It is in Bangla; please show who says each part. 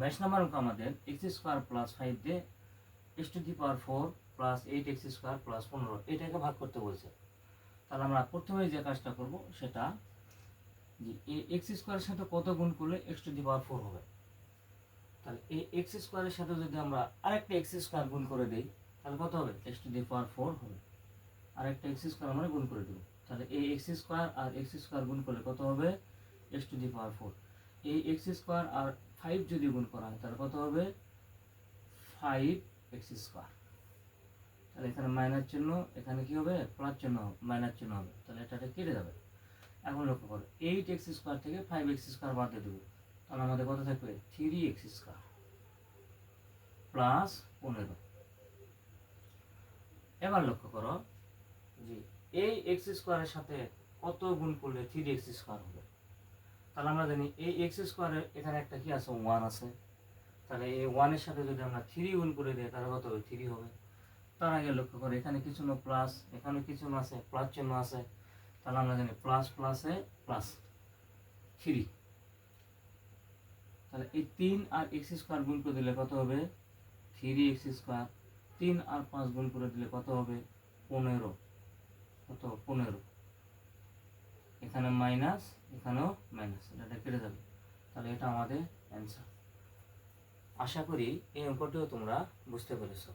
Speaker 1: 22 নম্বর অঙ্ক আমাদের এক্স স্কোয়ার প্লাস 5 দিয়ে x to the power 4 plus 8 x square plus 15 এটাকে ভাগ করতে বলছে। তাহলে আমরা প্রথমে যে কাজটা করব সেটা যে এই এক্স স্কোয়ারের সাথে কত গুণ করলে এক্স টু দি পাওয়ার 4 হবে। তাহলে এই এক্স স্কোয়ারের সাথে যদি আমরা আরেকটা এক্স স্কোয়ার গুণ করে দিই তাহলে কত হবে, এক্স টু দি পাওয়ার 4 হবে। আরেকটা এক্স স্কোয়ার আমরা গুণ করে দেবো, তাহলে এই এক্স স্কোয়ার আর এক্স স্কোয়ার গুণ করলে কত হবে, এক্স টু দি পাওয়ার 4। এই এক্স স্কোয়ার আর 5 যদি গুণ করা হয় তাহলে কত হবে, 5 এক্স স্কোয়ার। তাহলে এখানে মাইনাস চিহ্ন, এখানে কি হবে, প্লাস চিহ্ন, মাইনাস চিহ্ন হবে, তাহলে এটা কেটে যাবে। এখন লক্ষ্য করো 8 এক্স স্কোয়ার থেকে 5 এক্স স্কোয়ার বাদ দিয়ে দেবো, তাহলে আমাদের কত থাকবে, 3 এক্স স্কোয়ার প্লাস 15। এবার লক্ষ্য করো যে এই এক্স স্কোয়ারের সাথে কত গুণ করলে 3 এক্স স্কোয়ার হবে। তাহলে আমরা জানি এই এক্স স্কোয়ারের এখানে একটা কি আছে, 1 আছে। তাহলে এই 1 এর সাথে যদি আমরা 3 গুণ করে দিই তাহলে কত হবে, 3 হবে। তার আগে লক্ষ্য করে এখানে কিছু না প্লাস, এখানে কিছু না আছে, প্লাস চিহ্ন আছে। তাহলে আমরা জানি প্লাস প্লাসে প্লাস 3। তাহলে এই 3 আর এক্স স্কোয়ার গুণ করে দিলে কত হবে, 3 এক্স স্কোয়ার। 3 আর 5 গুণ করে দিলে কত হবে, 15। কত, 15। এখানে মাইনাস, এখানেও মাইনাস, এটা কেটে যাবে। তাহলে এটা আমাদের অ্যান্সার। আশা করি এই অঙ্কটিও তোমরা বুঝতে পেরেছো।